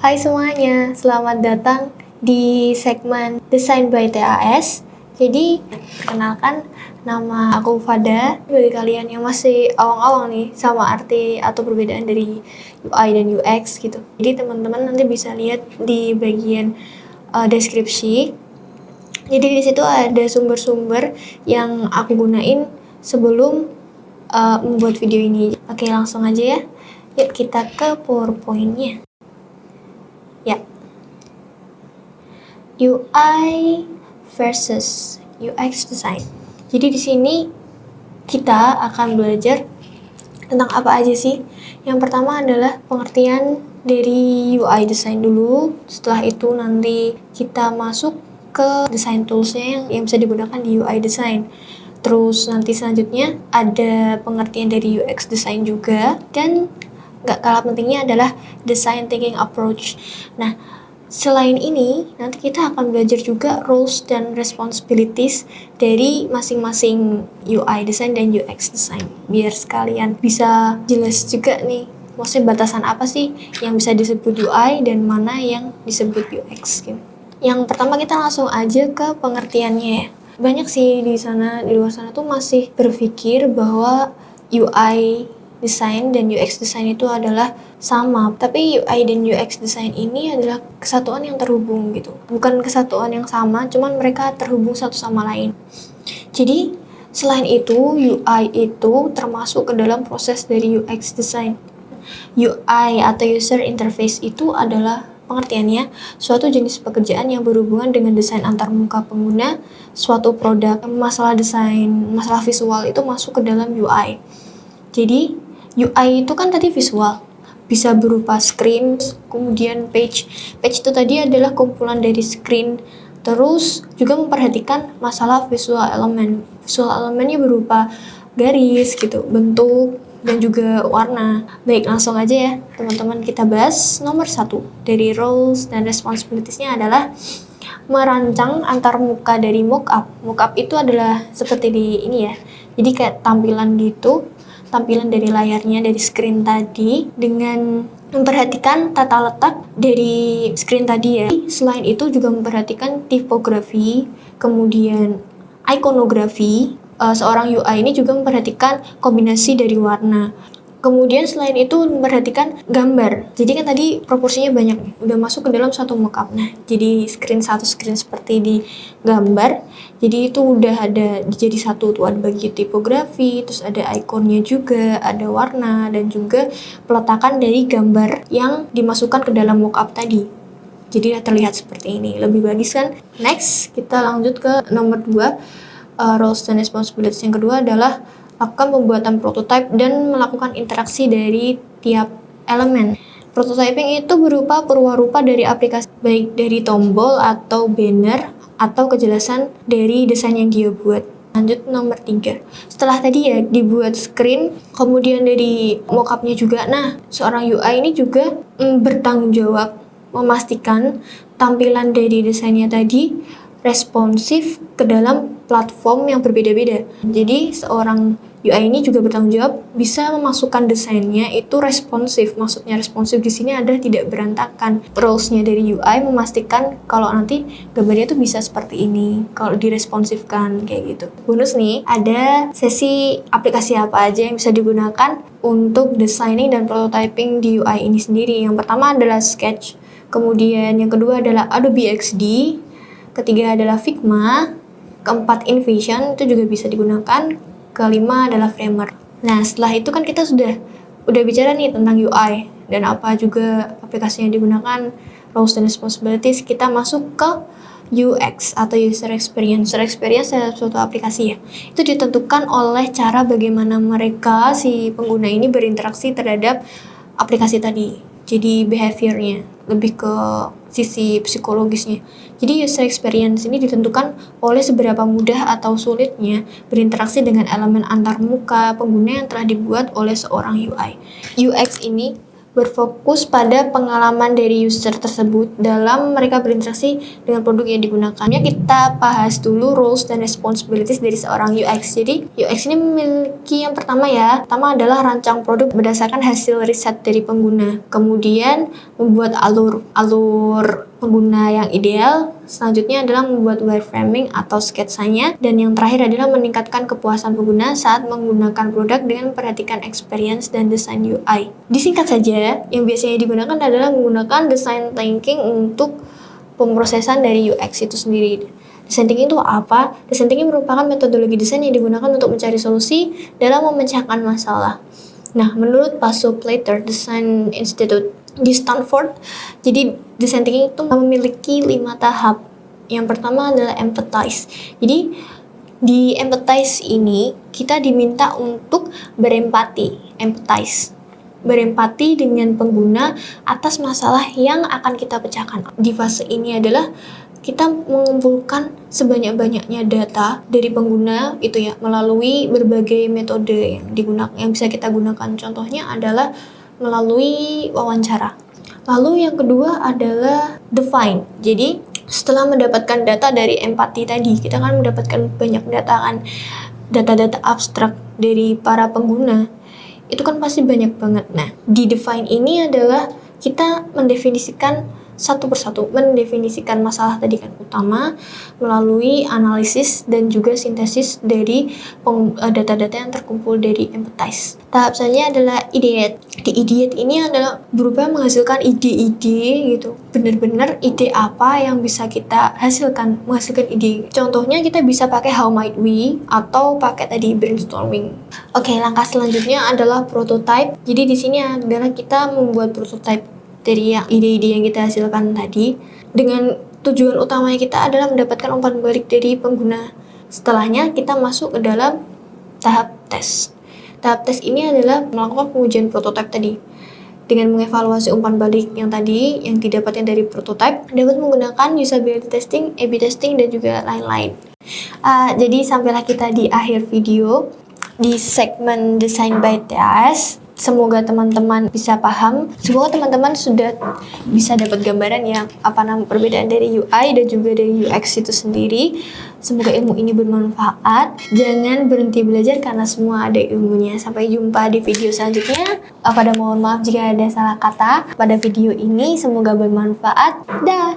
Hai semuanya, selamat datang di segmen Design by TAS. Jadi, perkenalkan, nama aku Fada. Bagi kalian yang masih awang-awang nih sama arti atau perbedaan dari UI dan UX gitu. Jadi teman-teman nanti bisa lihat di bagian deskripsi. Jadi di situ ada sumber-sumber yang aku gunain sebelum membuat video ini. Oke, langsung aja ya. Yuk kita ke PowerPoint-nya. Ya. UI versus UX design. Jadi di sini kita akan belajar tentang apa aja sih. Yang pertama adalah pengertian dari UI design dulu. Setelah itu nanti kita masuk ke design toolsnya yang bisa digunakan di UI design. Terus nanti selanjutnya ada pengertian dari UX design juga, dan gak kalah pentingnya adalah design thinking approach. Nah, selain ini, nanti kita akan belajar juga roles dan responsibilities dari masing-masing UI design dan UX design. Biar sekalian bisa jelas juga nih, maksudnya batasan apa sih yang bisa disebut UI dan mana yang disebut UX gitu. Yang pertama kita langsung aja ke pengertiannya. Banyak sih di luar sana tuh masih berpikir bahwa UI design dan UX design itu adalah sama, tapi UI dan UX design ini adalah kesatuan yang terhubung gitu. Bukan kesatuan yang sama, cuman mereka terhubung satu sama lain. Jadi, selain itu, UI itu termasuk ke dalam proses dari UX design. UI atau user interface itu adalah pengertiannya suatu jenis pekerjaan yang berhubungan dengan desain antarmuka pengguna suatu produk. Masalah desain, masalah visual itu masuk ke dalam UI. Jadi, UI itu kan tadi visual, bisa berupa screen, kemudian page. Page itu tadi adalah kumpulan dari screen, terus juga memperhatikan masalah visual element. Visual elemennya berupa garis gitu, bentuk, dan juga warna. Baik, langsung aja ya teman-teman kita bahas. Nomor 1 dari roles dan responsibilities-nya adalah merancang antarmuka dari mockup. Mockup itu adalah seperti di ini ya, jadi kayak tampilan gitu, tampilan dari layarnya, dari screen tadi, dengan memperhatikan tata letak dari screen tadi ya. Selain itu juga memperhatikan tipografi, kemudian ikonografi. Seorang UI ini juga memperhatikan kombinasi dari warna. Kemudian selain itu memperhatikan gambar. Jadi kan tadi proporsinya banyak, udah masuk ke dalam satu mockup. Nah, jadi satu screen seperti di gambar. Jadi itu udah ada jadi satu tuh, ada bagi tipografi, terus ada ikonnya juga, ada warna, dan juga peletakan dari gambar yang dimasukkan ke dalam mockup tadi. Jadi terlihat seperti ini, lebih bagus kan? Next, kita lanjut ke nomor 2. Roles and responsibilities yang kedua adalah lakukan pembuatan prototype dan melakukan interaksi dari tiap elemen. Prototyping itu berupa perwarupa dari aplikasi, baik dari tombol atau banner atau kejelasan dari desain yang dia buat. Lanjut nomor 3. Setelah tadi ya dibuat screen, kemudian dari mockupnya juga. Nah, seorang UI ini juga bertanggung jawab memastikan tampilan dari desainnya tadi responsif ke dalam platform yang berbeda-beda. Jadi seorang UI ini juga bertanggung jawab bisa memasukkan desainnya itu responsif. Maksudnya responsif di sini adalah tidak berantakan. Roles-nya dari UI memastikan kalau nanti gambarnya tuh bisa seperti ini kalau diresponsifkan kayak gitu. Bonus nih, ada sesi aplikasi apa aja yang bisa digunakan untuk designing dan prototyping di UI ini sendiri. Yang pertama adalah Sketch, kemudian yang kedua adalah Adobe XD, ketiga adalah Figma, keempat InVision itu juga bisa digunakan, kelima adalah Framer. Nah, setelah itu kan kita udah bicara nih tentang UI dan apa juga aplikasi yang digunakan, roles and responsibilities. Kita masuk ke UX atau user experience. User experience adalah suatu aplikasi ya. Itu ditentukan oleh cara bagaimana mereka si pengguna ini berinteraksi terhadap aplikasi tadi. Jadi behaviornya, lebih ke sisi psikologisnya. Jadi user experience ini ditentukan oleh seberapa mudah atau sulitnya berinteraksi dengan elemen antarmuka pengguna yang telah dibuat oleh seorang UI. UX ini berfokus pada pengalaman dari user tersebut dalam mereka berinteraksi dengan produk yang digunakan. Kita bahas dulu roles dan responsibilities dari seorang UX. Jadi UX ini memiliki yang pertama pertama adalah rancang produk berdasarkan hasil riset dari pengguna. Kemudian membuat alur pengguna yang ideal. Selanjutnya adalah membuat wireframing atau sketsanya. Dan yang terakhir adalah meningkatkan kepuasan pengguna saat menggunakan produk dengan memperhatikan experience dan desain UI. Disingkat saja, yang biasanya digunakan adalah menggunakan design thinking untuk pemrosesan dari UX itu sendiri. Design thinking itu apa? Design thinking merupakan metodologi desain yang digunakan untuk mencari solusi dalam memecahkan masalah. Nah, menurut Paso Plater Design Institute di Stanford, jadi design thinking itu memiliki 5 tahap. Yang pertama adalah empathize. Jadi di empathize ini kita diminta untuk berempati, berempati dengan pengguna atas masalah yang akan kita pecahkan. Di fase ini adalah kita mengumpulkan sebanyak-banyaknya data dari pengguna itu melalui berbagai metode yang bisa kita gunakan. Contohnya adalah melalui wawancara. Lalu yang kedua adalah define. Jadi setelah mendapatkan data dari empati tadi, kita kan mendapatkan banyak data abstrak dari para pengguna. Itu kan pasti banyak banget. Nah, di define ini adalah kita mendefinisikan satu persatu, mendefinisikan masalah tadi kan utama melalui analisis dan juga sintesis dari data-data yang terkumpul dari empathize. Tahap selanjutnya adalah ideate. Di ideate ini adalah berupa menghasilkan ide-ide gitu. Benar-benar ide apa yang bisa kita menghasilkan ide. Contohnya kita bisa pakai how might we atau pakai tadi brainstorming. Oke, langkah selanjutnya adalah prototype. Jadi di sini adalah kita membuat prototype dari ide-ide yang kita hasilkan tadi, dengan tujuan utamanya kita adalah mendapatkan umpan balik dari pengguna. Setelahnya kita masuk ke dalam tahap tes. Tahap tes ini adalah melakukan pengujian prototipe tadi. Dengan mengevaluasi umpan balik yang didapatkan dari prototipe, dapat menggunakan usability testing, A/B testing, dan juga lain-lain. Jadi sampailah kita di akhir video di segmen Design by TAS. Semoga teman-teman bisa paham. Semoga teman-teman sudah bisa dapat gambaran perbedaan dari UI dan juga dari UX itu sendiri. Semoga ilmu ini bermanfaat. Jangan berhenti belajar karena semua ada ilmunya. Sampai jumpa di video selanjutnya. Mohon maaf jika ada salah kata pada video ini. Semoga bermanfaat. Dah.